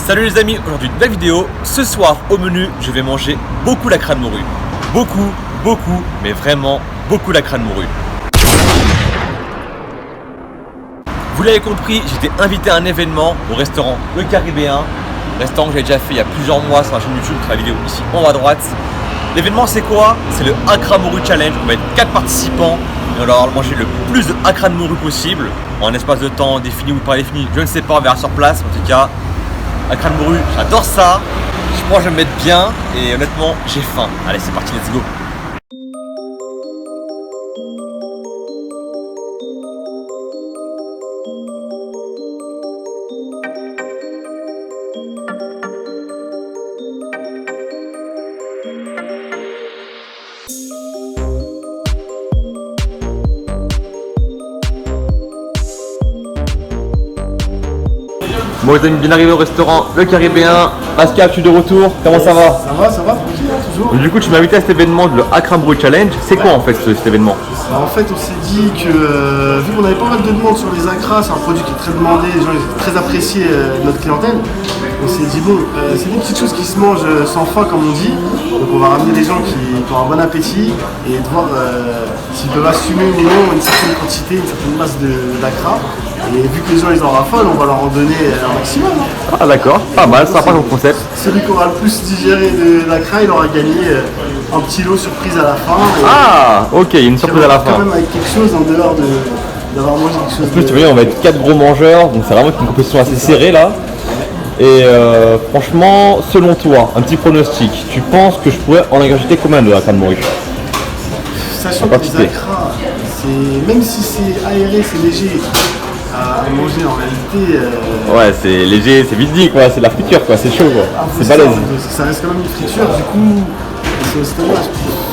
Salut les amis, aujourd'hui une nouvelle vidéo. Ce soir au menu, je vais manger beaucoup la crâne morue. Beaucoup, mais vraiment beaucoup la crâne morue. Vous l'avez compris, j'étais invité à un événement au restaurant Le Caribéen. Restaurant que j'ai déjà fait il y a plusieurs mois sur la chaîne YouTube, sur la vidéo ici en haut à droite. L'événement c'est quoi? C'est le Accra Morue Challenge. On va être 4 participants et on va leur manger le plus de Accra de morue possible en un espace de temps défini ou pas défini, je ne sais pas, on verra sur place. En tout cas, Accra de morue, j'adore ça. Je pense que je vais me mettre bien et honnêtement j'ai faim. Allez, c'est parti, let's go. Bon les amis, bien arrivé au restaurant Le Caribéen. Pascal, tu es de retour, comment ça va? Ça va, tranquille, toujours. Du coup tu m'as invité à cet événement, le Accra Morue Challenge. C'est quoi en fait cet événement? En fait on s'est dit que vu qu'on avait pas mal de demandes sur les Accra, c'est un produit qui est très demandé, les gens ils très apprécié de notre clientèle. On s'est dit bon, c'est des petites choses qui se mangent sans faim comme on dit. Donc on va ramener des gens qui ont un bon appétit et de voir s'ils peuvent assumer ou non une certaine quantité, une certaine masse d'Accra. Et vu que les gens ils en raffolent, on va leur en donner un maximum. Hein. Ah d'accord, pas mal, sympa comme concept. Celui qui aura le plus digéré de l'Accra, il aura gagné un petit lot surprise à la fin. Ah ok, une surprise à la fin. Quand même avec quelque chose en dehors d'avoir mangé quelque chose. En plus tu vois, on va être 4 gros mangeurs, donc c'est vraiment une compétition assez serrée là. Et franchement, selon toi, un petit pronostic, tu penses que je pourrais en ingurgiter combien de Accra de morue? Sachant que les Accra, même si c'est aéré, c'est léger à manger en réalité. Ouais, c'est léger, c'est vite dit quoi, c'est de la friture quoi, c'est chaud quoi, c'est balèze. Ça reste quand même une friture, du coup, c'est au stade là,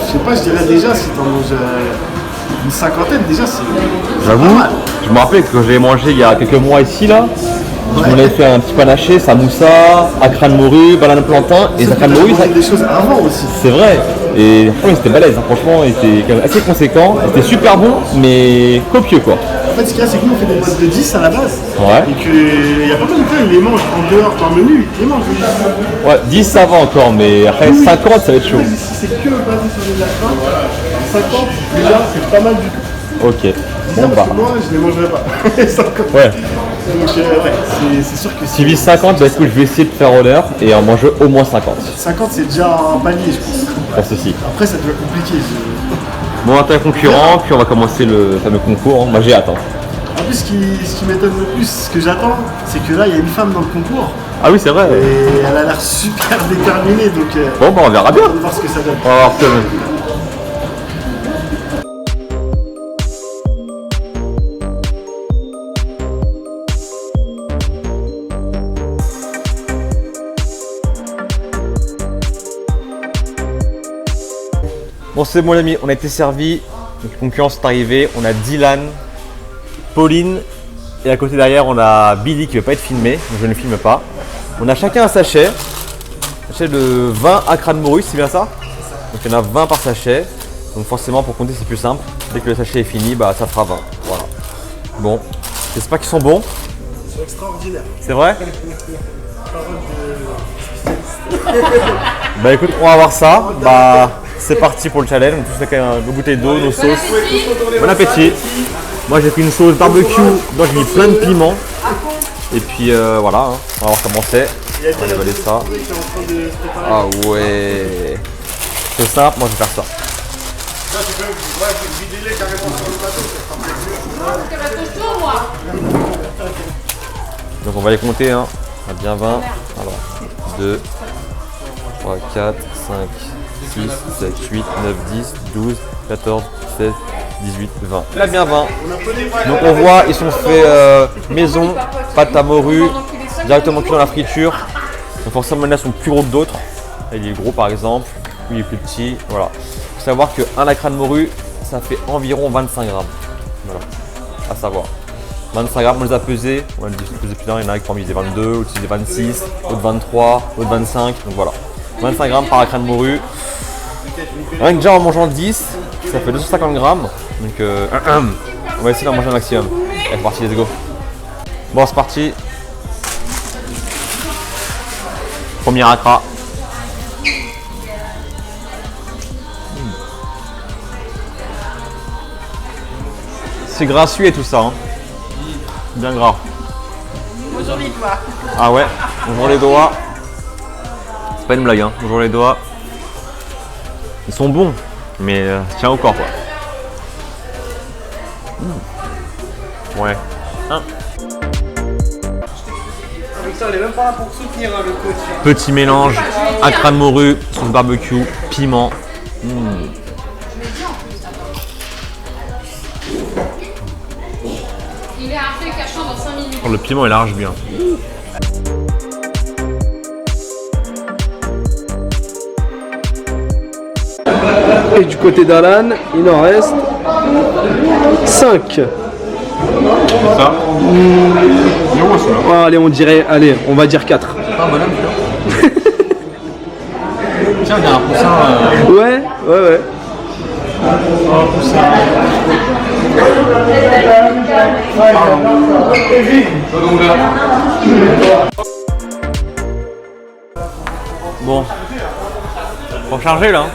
je sais pas, je dirais déjà si t'en manges une cinquantaine, déjà c'est. J'avoue, je me rappelle que quand j'avais mangé il y a quelques mois ici là, je m'en avais fait un petit panaché, samoussa, Accra de morue, banane plantain et Accra de morue. Ça des choses avant aussi. C'est vrai, et franchement c'était balèze, hein. Franchement il était quand même assez conséquent, c'était super bon mais copieux quoi. En fait ce qu'il y a c'est que nous on fait des boîtes de 10 à la base. Ouais. Et qu'il y a pas mal de gens ils les mangent en dehors, dans le menu, ils les mangent. Ouais, 10 ça va encore, mais après 50 ça va être chaud. Si c'est que basé sur les Accra, 50 déjà c'est pas mal du tout. Ok. Bon, bah. Moi je les mangerai pas. 50. Ouais. Donc ouais, c'est sûr que Si vise 50, bah écoute, je vais essayer de faire honneur et en manger au moins 50. 50 c'est déjà un palier je pense. Je pense aussi. Après ça devient compliqué. Bon, on a un concurrent, puis on va commencer le fameux concours. Moi j'ai hâte. Hein. En plus ce qui m'étonne le plus, ce que j'attends, c'est que là il y a une femme dans le concours. Ah oui c'est vrai. Et elle a l'air super déterminée donc Bon bah on verra bien. on va voir ce que ça donne. On va voir ça. Bon c'est bon les amis, on a été servi, notre concurrence est arrivée, on a Dylan, Pauline et à côté derrière on a Billy qui ne veut pas être filmé, donc je ne filme pas. On a chacun un sachet de 20 Accra de morue, c'est bien ça? Donc il y en a 20 par sachet, donc forcément pour compter c'est plus simple, dès que le sachet est fini, bah ça fera 20, voilà. Bon, j'espère qu'ils sont bons. Ils sont extraordinaires. C'est vrai? Bah écoute, on va voir ça, bah c'est parti pour le challenge, on touche avec nos bouteilles d'eau, nos sauces. Bon appétit. Moi j'ai pris une sauce barbecue, donc j'ai mis plein de piments. Et puis voilà, hein. On va voir comment c'est. On va déballer ça. Ah ouais. C'est simple, moi je vais faire ça. Donc on va les compter, hein. On a bien 20. Alors 2, 3, 4, 5, 6, 7, 8, 9, 10, 12, 14, 16, 18, 20. Il a bien 20. Donc on voit, ils sont faits maison, pâte à morue, directement cuit dans la friture. Donc forcément, il y en a sont plus gros que d'autres. Il est gros par exemple, lui il est plus petit. Voilà. Il faut savoir qu'un Accra de morue, ça fait environ 25 grammes. Voilà, à savoir. 25 grammes, on les a pesés. On les a pesés plus d'un, il y en a qui parmi des 22, au-dessus des 26, au-dessus 23, au-dessus 25. Donc voilà. 25 grammes par Accra de morue. Rien que déjà en mangeant 10, ça fait 250 grammes. Donc on va essayer d'en manger un maximum. Allez, c'est parti, let's go. Bon, c'est parti. Premier accra. C'est gracieux et tout ça. Hein. Bien gras. Bonjour les doigts. Ah ouais, bonjour les doigts. C'est pas une blague, hein. Bonjour les doigts. Ils sont bons, mais tiens au corps quoi. Ouais. Hein. Ça, on est même pas là pour soutenir le coach. Petit mélange, accra de morue, sauce barbecue, piment. Il est après cachant dans 5 minutes. Oh, le piment il arrache bien. Et du côté d'Alan, il en reste 5. Ça. Oh, allez, on va dire 4. Ah, bonhomme, tiens, il y a un poussin. Ouais. Bon, faut charger là.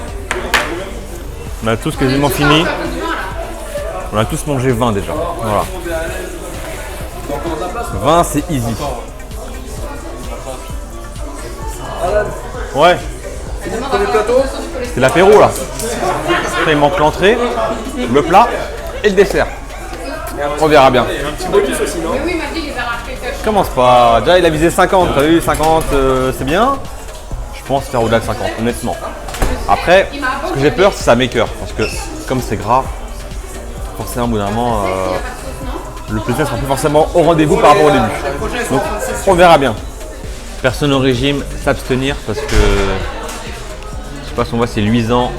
On a tous quasiment fini. On a tous mangé 20 déjà. Voilà. 20 c'est easy. Ouais. C'est l'apéro là. Après, il manque l'entrée, le plat et le dessert. On verra bien. Mais oui, il m'a dit qu'il va racheter cachant. Commence pas. Déjà il a visé 50. T'as vu 50 c'est bien. Je pense faire au-delà de 50 honnêtement. Après, ce que j'ai peur c'est ça m'écœure. Parce que comme c'est gras, forcément au bout d'un moment le plaisir sera plus forcément au rendez-vous par rapport au début. Donc on verra bien. Personne au régime, s'abstenir parce que je sais pas si on voit c'est luisant.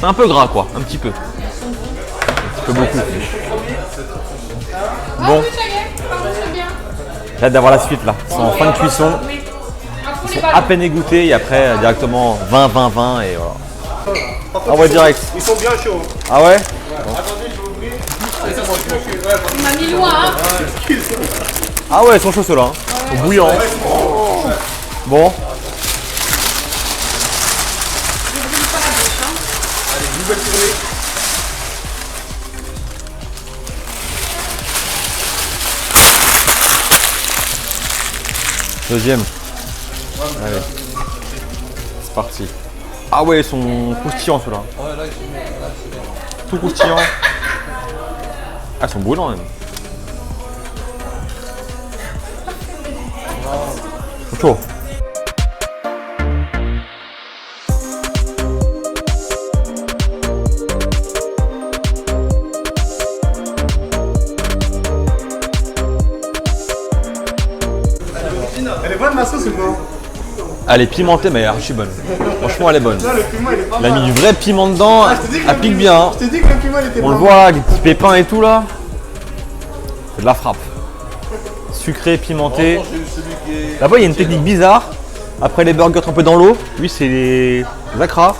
C'est un peu gras quoi, un petit peu. Un petit peu beaucoup. Bon, Ça y est, c'est bien. j'ai hâte d'avoir la suite là. C'est en fin de cuisson. Ils sont à peine égouttés et après directement 20, 20, 20 et voilà. Ah ouais direct. Ils sont bien chauds. Ah ouais? Il m'a mis loin, hein. Ah ouais, ils sont chauds ceux-là. Hein. Bouillants. Bon. Deuxième. Allez. C'est parti. Ah ouais, ils sont croustillants ceux-là. Tout croustillant. Ah, ils sont brûlants même. Ils sont chauds. Elle est bonne ma sauce ou pas? Elle est pimentée, mais elle est archi bonne. Franchement, elle est bonne. Là, le piment il est pas Elle a mal. mis du vrai piment dedans. Je te dis que Elle le pique piment- bien. Hein. Je t'ai dit que le piment il était On pas le mal. voit, avec des petits pépins et tout là. C'est de la frappe. Sucré, pimenté. Là-bas, il y a une technique bizarre. Après les burgers trempés dans l'eau, lui, c'est les accras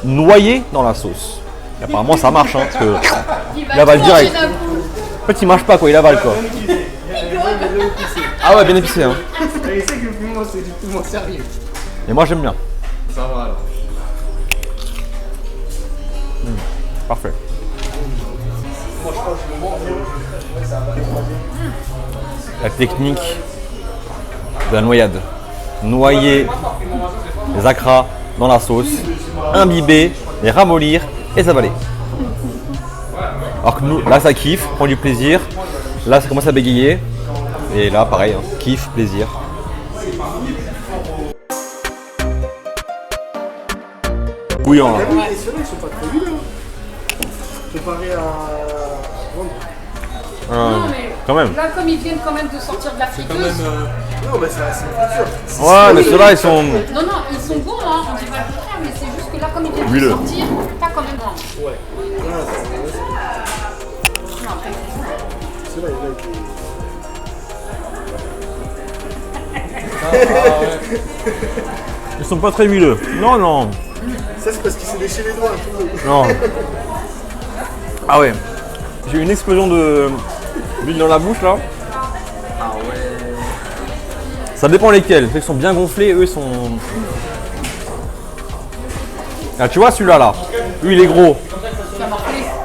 noyés dans la sauce. Et apparemment, ça marche, hein, parce que il avale tout direct. manger d'un coup. En fait, il marche pas, quoi, il avale, quoi. Ah ouais, bien épicé, hein. Il sait que le piment c'est du piment sérieux. Et moi, j'aime bien. Ça va alors. Parfait. La technique de la noyade. Noyer les accras dans la sauce, imbiber, les ramollir et s'avaler. Alors que nous, là ça kiffe, prend du plaisir. Là ça commence à bégayer. Et là pareil, hein, kiff, plaisir. Bouillant. Là. Et ceux-là ils sont pas trop vieux. Comparé à. Non, mais Quand même. là, comme ils viennent quand même de sortir de la friteuse. Non mais c'est une friture. Ouais, mais ceux-là ils sont. Non, non, ils sont bons, hein. On dit pas le contraire, mais c'est juste que là, comme ils viennent Huileux. de sortir, pas quand même. Non. Ouais. Non, après, Ceux-là il y en a qui. Ils sont pas très huileux. Non, non. Ça c'est parce qu'il s'est léché les doigts un peu. Non. Ah ouais. J'ai eu une explosion de d'huile dans la bouche là. Ah ouais. Ça dépend lesquels. Ceux qui sont bien gonflés, eux ils sont. Ah, tu vois celui-là là. Lui il est gros.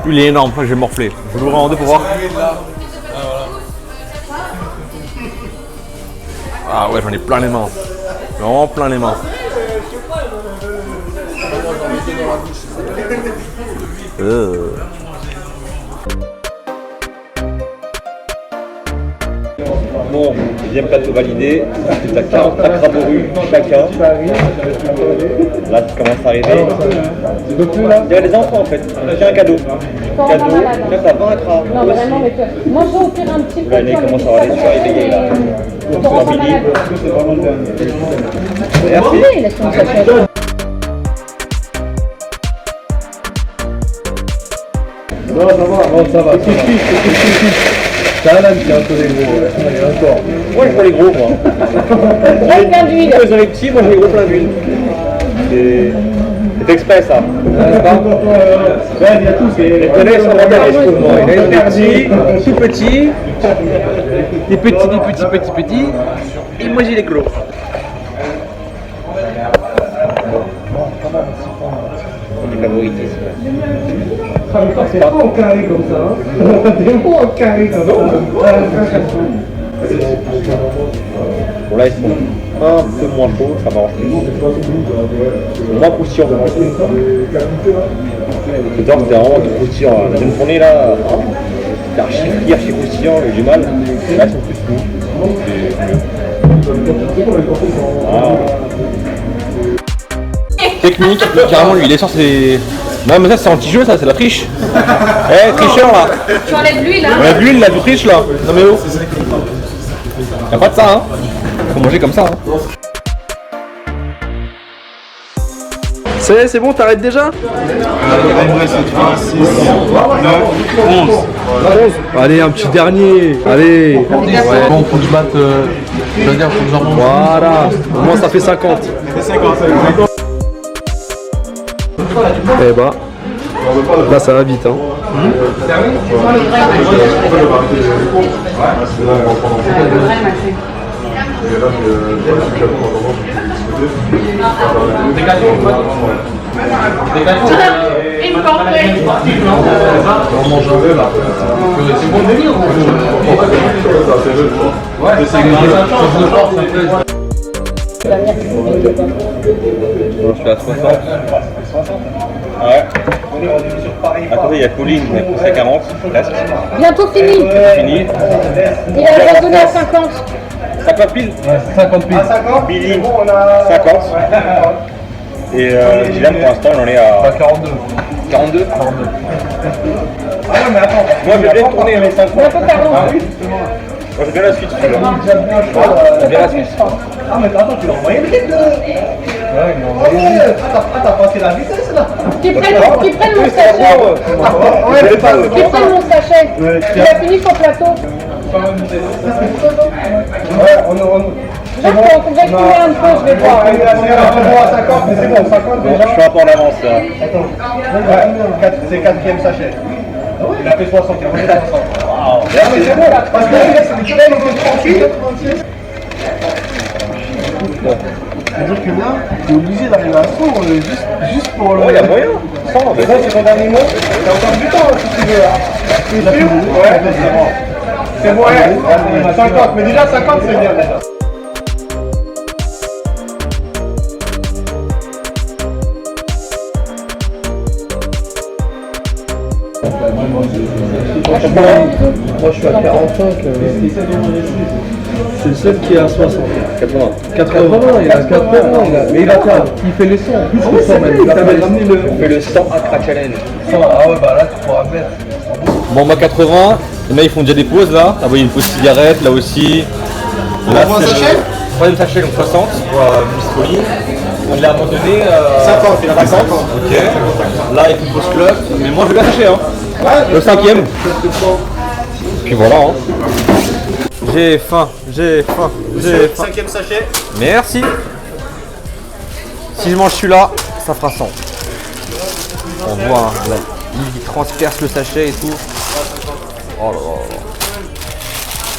Lui il est énorme. Enfin, je vais morfler. Je vais l'ouvrir en deux pour voir. Ah ouais, j'en ai plein les mains. Vraiment plein les mains. Bon, deuxième plateau validé. Tu as 40 packs rabourus chacun. Là, tu commences à arriver. Il y a les enfants en fait. C'est un cadeau. Cadeau. Là, t'as 20 acras. Non, vraiment, mais moi, je vais offrir un petit peu. Là, il commence à avoir les yeux éveillés là. Merci. Oui, laisse-moi sachet. Non, ça va. C'est Alan qui a un peu les gros. Il y a encore. Moi, je prends les gros, moi. Plein d'huile. Ils ont les petits, moi, j'ai les gros plein d'huile. C'est exprès, ça. Il y a tous. Les connais sont regardés, je trouve, moi. Il y a des petits, tout petits, des petits, et moi, j'ai les gros. Les favoritismes. C'est pas en carré comme ça. C'est pas en carré comme ça. Bon là ils sont un peu moins chauds, ça m'arrange plus. Ils sont moins croustillants. Le temps c'était vraiment tout croustillant. La deuxième journée là, c'était archi croustillant, j'ai eu du mal. Là ils sont plus mous. Technique, carrément lui il est sur ses. Non mais ça c'est anti-jeu, ça c'est la triche. Eh tricheur là. Tu enlèves l'huile, hein? On a de l'huile là, du triche là. Non mais oh. Y'a pas de ça hein. Faut manger comme ça hein. C'est bon, t'arrêtes déjà? Il me reste 3, 6, 9, 11. 11. Allez, un petit dernier. Allez. Ouais. Bon, faut que je batte. Je veux dire, faut que j'en mange. Voilà. Au moins, ça fait 50. Eh bah. Là, ça va vite. Hein. On mange un peu là. C'est bon délire. Ouais, c'est Je suis à 60. Ouais. À côté il y a Pauline, c'est à 40. Presque. Bientôt fini. Fini. Il a abandonné à 50. 50 piles. 50 piles. 50 Billy, 50. Et Dylan pour l'instant il en est à 42. 42. Ah non mais attends, moi je vais bien tourner les 50. Bientôt 40. Moi j'ai bien la suite. J'ai bien la suite. Ah mais attends, tu l'as envoyé le rythme. Attends, parce que la vitesse là. Qui prennent mon sachet. Qui prennent mon sachet. Il a fini son plateau. Jacques, on pouvait couler un peu, je vais voir. Je suis un peu en avance là. C'est le 4e sachet. Il a fait 60, il a fait 60. Merci. C'est bon, parce que il était tranquille. C'est-à-dire que là, t'es obligé d'arriver à 100 juste pour le. Oh, il y a moyen. 100, mais ça C'est ton dernier mot. T'as encore du temps si tu veux. Ouais, c'est bon. C'est bon, 50, mais déjà 50 c'est bien déjà. Moi, je suis à 45. C'est le seul qui est à 60. 80. 80, il a 80. Mais il a quoi? Il fait les 100. Plus que 100 même. Il avait ramené le. On fait le 100 Accra Challenge. 100. Ah ouais, bah là, tu pourras mettre. Bon bah 80, les mecs ils font déjà des pauses là. Ah oui, il y a une pause cigarette là aussi. Là c'est le 3e sachet donc 60 pour Miss Pauline. Il a abandonné 50. Ok. Là il y a une pause club. Mais moi je vais bien sachet hein. Le 5e. Puis voilà hein. J'ai faim. 5e sachet. Merci. Si je mange celui-là, ça fera 100. On voit hein, là, il transperce le sachet et tout. Oh là là là.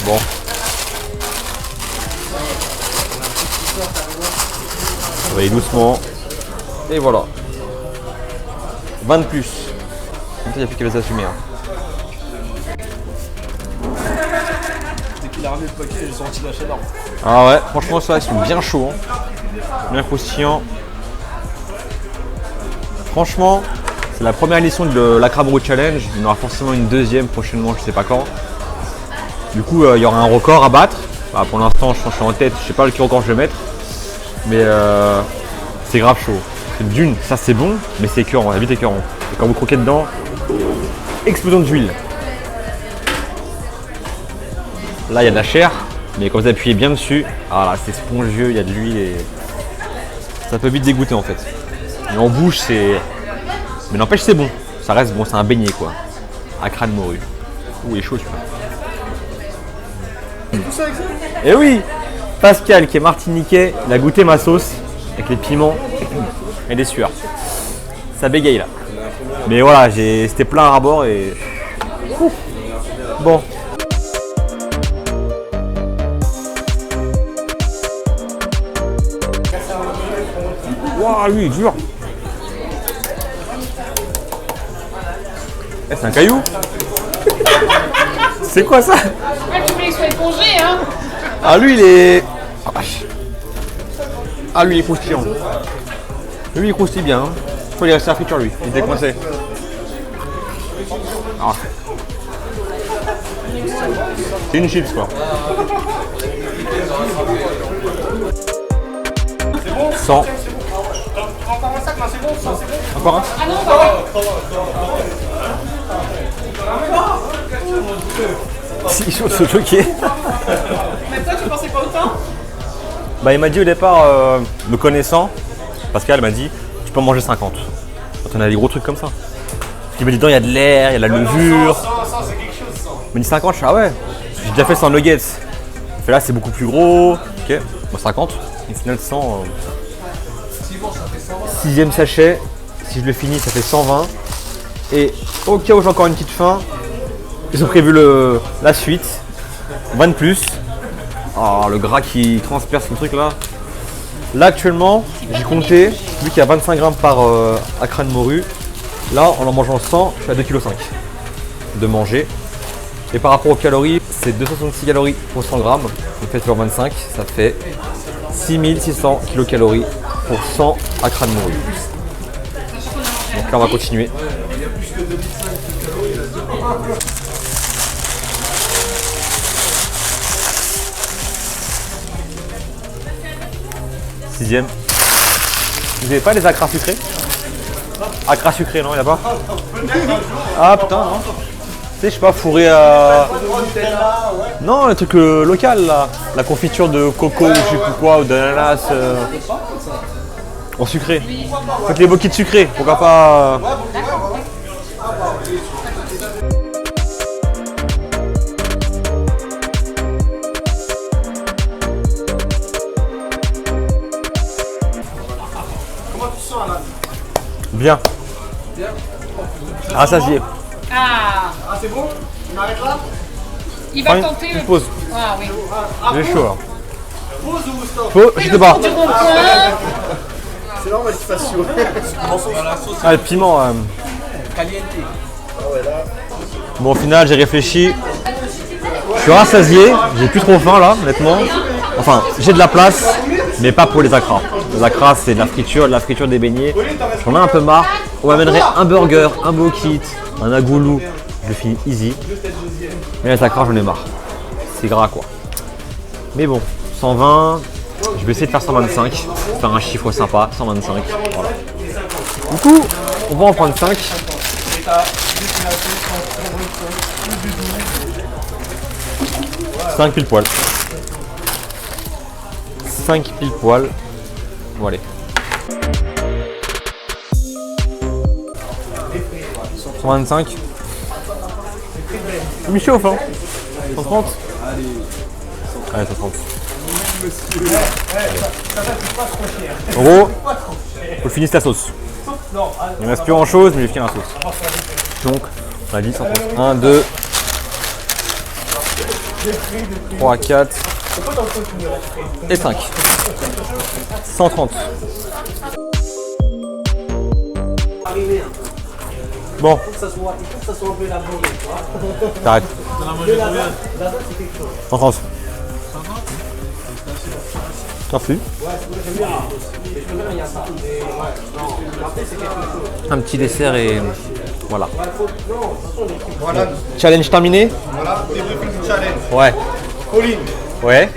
Bon. On va y doucement. Et voilà. 20 de plus. Comme ça, il n'y a plus qu'à les assumer. Hein. Dès qu'il a ramené le paquet, j'ai senti la chaleur. Ah ouais, franchement, ça, ils sont bien chauds. Hein. Bien croustillants. Franchement, c'est la première édition de la Crabe Roux Challenge. Il y en aura forcément une deuxième prochainement, je sais pas quand. Du coup, il y aura un record à battre. Bah, pour l'instant, je suis en tête, je sais pas lequel record je vais mettre. Mais c'est grave chaud. D'une, ça c'est bon, mais c'est écœurant, vite écœurant. Et quand vous croquez dedans, explosion d'huile. Là, il y a de la chair, mais quand vous appuyez bien dessus, ah là, c'est spongieux, il y a de l'huile et ça peut vite dégoûter en fait. Mais en bouche, c'est. Mais n'empêche, c'est bon. Ça reste bon, c'est un beignet quoi. À crâne morue. Ouh, il est chaud celui-là. Tout ça avec ça? Et oui, Pascal qui est martiniquais, il a goûté ma sauce avec les piments et des sueurs. Ça bégaye là. Mais voilà, c'était plein à bord et. Ouf. Bon. Waouh, lui, il est dur. Eh, c'est un caillou. C'est quoi ça? Ah, tu voulais qu'il soit épongé, hein? Ah, lui, il est. Ah, vache. Ah, lui, il est croustillant. Lui, il croustille bien. Hein. Faut lui rester à la friture, lui. Il était coincé. Ah. C'est une chips, quoi. 100. Encore un sac, là, c'est bon, ça, c'est bon. Encore un? Ah non, bah Si, il se choquer. Mais toi, tu pensais pas autant? Bah, il m'a dit au départ, me connaissant, Pascal m'a dit, tu peux en manger 50. Quand on a des gros trucs comme ça. Il m'a dit, dedans, il y a de l'air, il y a de la levure. Ça, c'est quelque chose, ça. Il m'a dit 50, je suis ah ouais. J'ai déjà fait 100 nuggets. Il fait là, c'est beaucoup plus gros. Ok, bon, 50. Au final, 100. Sixième sachet. Si je le finis, ça fait 120. Et au cas où j'ai encore une petite faim, ils ont prévu la suite. 20 de plus. Oh, le gras qui transperce le truc là. Là actuellement, j'ai compté, vu qu'il y a 25 grammes par crâne morue. Là, en en mangeant 100, je suis à 2,5 kg de manger. Et par rapport aux calories, c'est 266 calories pour 100 grammes. Donc faites sur 25, ça fait 6600 kcal pour 100 crâne morue. Donc là, on va continuer. Sixième. Vous n'avez pas les acras sucrés? Acras sucrés, non, il n'y a pas? Ah putain, non. Tu sais, je sais pas, fourré à. Non, le truc local là. La confiture de coco ou je sais plus quoi, ou d'ananas. En sucré. Faites les boquettes sucrées, pourquoi pas. Bien. Ah, ça y est. Ah, Ah, c'est bon? On arrête là? il va Fin, tenter une le. pause. Ah oui. J'ai chaud là. Pause ou stop? Faut, je sais pas. Du rond-point. C'est normal qu'il fasse chaud. Ah, le piment. Bon, au final, j'ai réfléchi. Je suis rassasié. J'ai plus trop faim là, honnêtement. Enfin, j'ai de la place, mais pas pour les acras. Les acras, c'est de la friture des beignets. J'en ai un peu marre. On m'amènerait un burger, un bokit, un agoulou. Je finis easy. Mais les acras, j'en ai marre. C'est gras quoi. Mais bon, 120. Je vais essayer de faire 125. Faire un chiffre sympa, 125. Voilà. Du coup, on va en prendre 5. 5 pile poil. 5 pile poil. Bon allez. 125. Je me chauffe hein. 130. Allez 130. En gros, faut finir la sauce. Il ne reste plus grand chose, mais j'ai fini la sauce. Donc, on a dit 130. 1, 2, 3, 4, Et 5. 130. Bon. T'arrêtes. 130. Merci. Un petit dessert et voilà. Challenge terminé. Voilà, débriefing du challenge. Ouais. Pauline, Ouais.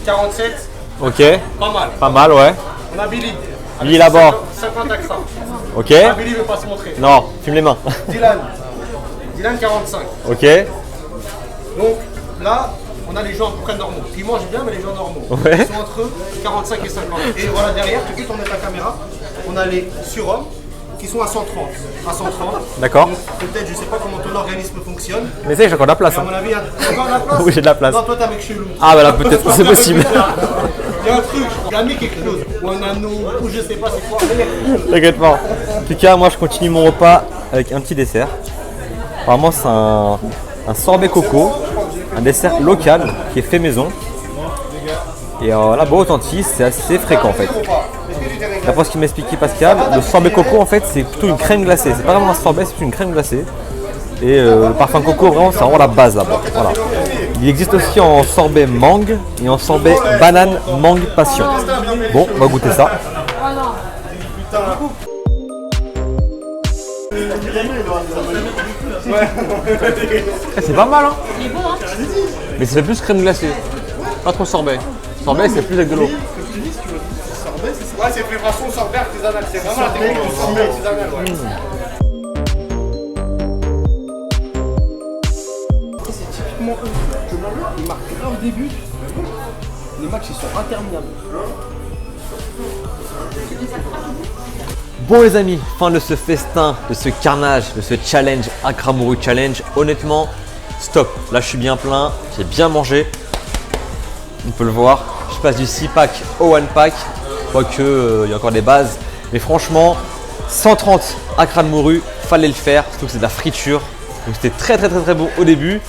47, Ok. pas mal. Pas mal, ouais. On a Billy. Billy là-bas. 50 accents. Ok. Billy ne veut pas se montrer. Non, filme les mains. Dylan. Dylan 45. Ok. Donc là, on a les gens à peu près normaux. Ils mangent bien, mais les gens normaux. Ouais. Ils sont entre 45 et 50. Et voilà, derrière, tu peux tourner ta caméra. On a les surhommes qui sont à 130. À 130. D'accord. Donc, peut-être, je sais pas comment ton organisme fonctionne. Mais ça, j'ai encore de la place. Mais à Hein. mon avis, il y a encore de la place. Oui, j'ai de la place. Non, toi, t'es avec chelou. Ah, bah là, peut-être, c'est possible. Il y a un truc, il y a mis quelque chose. Ou un anneau, ou je sais pas c'est quoi. T'inquiète pas. En tout cas, moi, je continue mon repas avec un petit dessert. Apparemment, c'est un sorbet coco, un dessert local qui est fait maison. Et là-bas, authentique, c'est assez fréquent en fait. D'après ce qu'il m'expliquait Pascal, le sorbet coco en fait, c'est plutôt une crème glacée. C'est pas vraiment un sorbet, c'est une crème glacée. Et le parfum coco, vraiment, c'est vraiment la base là-bas. Voilà. Il existe aussi en sorbet mangue et en sorbet banane mangue passion. Bon, on va goûter ça. C'est pas mal, hein. Il est bon, hein. Mais c'est plus crème glacée. Pas trop sorbet. Sorbet, c'est plus avec de l'eau. Ouais, c'est préparation sorbet artisanal. C'est vraiment la technique du sorbet artisanal. Ouais. C'est typiquement eux. Je m'en veux, ils marquent là au début. Les matchs, ils sont interminables. Bon les amis, fin de ce festin, de ce carnage, de ce challenge, Akramuru Challenge. Honnêtement, stop. Là, je suis bien plein, j'ai bien mangé. On peut le voir. Je passe du 6-pack au 1-pack. Quoique, il y a encore des bases. Mais franchement, 130 Akramuru, fallait le faire. Surtout que c'est de la friture. Donc c'était très bon au début.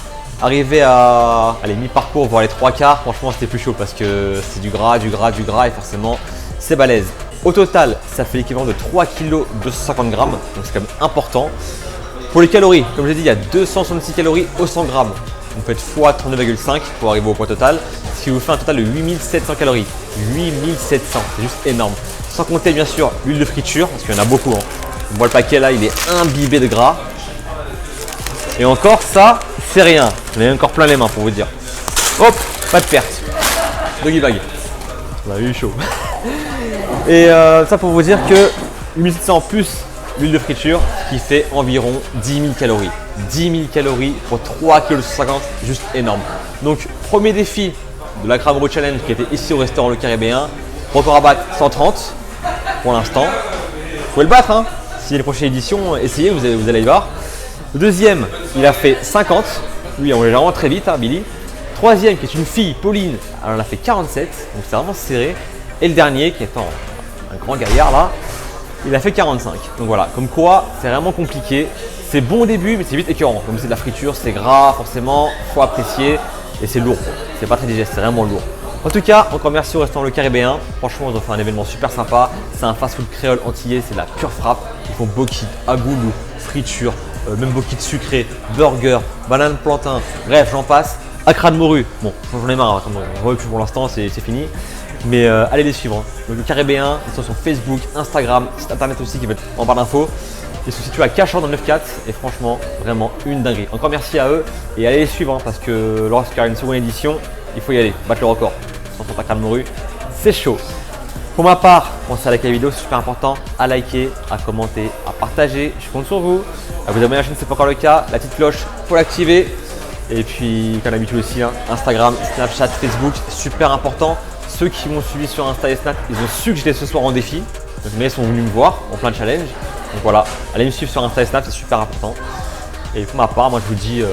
Arrivé à mi-parcours, voire les 3/4, franchement, c'était plus chaud parce que c'est du gras et forcément, c'est balèze. Au total, ça fait l'équivalent de 3 kg 250 grammes, donc c'est quand même important. Pour les calories, comme j'ai dit, il y a 266 calories au 100 grammes. Vous faites x 39,5 pour arriver au poids total, ce qui vous fait un total de 8700 calories. 8700, c'est juste énorme. Sans compter bien sûr l'huile de friture, parce qu'il y en a beaucoup. Hein. On voit le paquet là, il est imbibé de gras. Et encore, ça, c'est rien. J'en ai encore plein les mains pour vous dire. Hop, pas de perte. Doggy bag. On a eu chaud. Et ça pour vous dire que 1700 plus l'huile de friture, ce qui fait environ 10 000 calories. 10 000 calories pour 3,50 kg, juste énorme. Donc, premier défi de l'Akramuru Challenge qui était ici au restaurant Le Caribéen. Record à battre 130 pour l'instant. Vous pouvez le battre, hein. Si y a les prochaines éditions, essayez, vous allez y voir. Le deuxième, il a fait 50. Lui, on est vraiment très vite, hein, Billy. Troisième, qui est une fille, Pauline, elle en a fait 47. Donc, c'est vraiment serré. Et le dernier, qui est un grand gaillard là, il a fait 45. Donc voilà, comme quoi, c'est vraiment compliqué. C'est bon au début, mais c'est vite écœurant. Comme c'est de la friture, c'est gras, forcément, faut apprécier. Et c'est lourd. C'est pas très digeste, c'est vraiment lourd. En tout cas, encore merci au restaurant Le Caribéen. Franchement, ils ont fait un événement super sympa. C'est un fast-food créole antillais, c'est la pure frappe. Ils font bokit, agoulou, friture, même bokit sucré, burger, banane plantain. Bref, j'en passe. Akramuru, bon, j'en ai marre. Pour l'instant, c'est fini. Mais allez les suivre. Hein. Donc, Le Caribéen, ils sont sur Facebook, Instagram, site internet aussi qui va être en barre d'infos. Ils se situent à Cachan dans le 9-4 et franchement, vraiment une dinguerie. Encore merci à eux et allez les suivre hein, parce que lorsqu'il y a une seconde édition, il faut y aller, battre le record. 130 Akramuru, c'est chaud. Pour ma part, pensez à liker la vidéo, c'est super important, à liker, à commenter, à partager. Je compte sur vous. À vous abonner à la chaîne si ce n'est pas encore le cas. La petite cloche, faut l'activer. Et puis, comme d'habitude aussi, hein, Instagram, Snapchat, Facebook, super important. Ceux qui m'ont suivi sur Insta et Snap, ils ont su que j'étais ce soir en défi. Donc, mais ils sont venus me voir en plein challenge. Donc voilà, allez me suivre sur Insta et Snap, c'est super important. Et pour ma part, moi je vous dis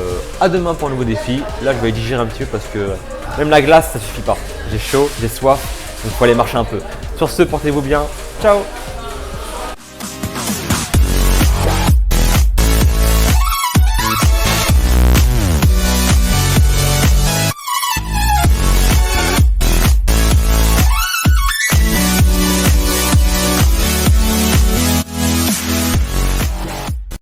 à demain pour un nouveau défi. Là, je vais digérer un petit peu parce que même la glace, ça suffit pas. J'ai chaud, j'ai soif, donc il faut aller marcher un peu. Sur ce, portez-vous bien. Ciao!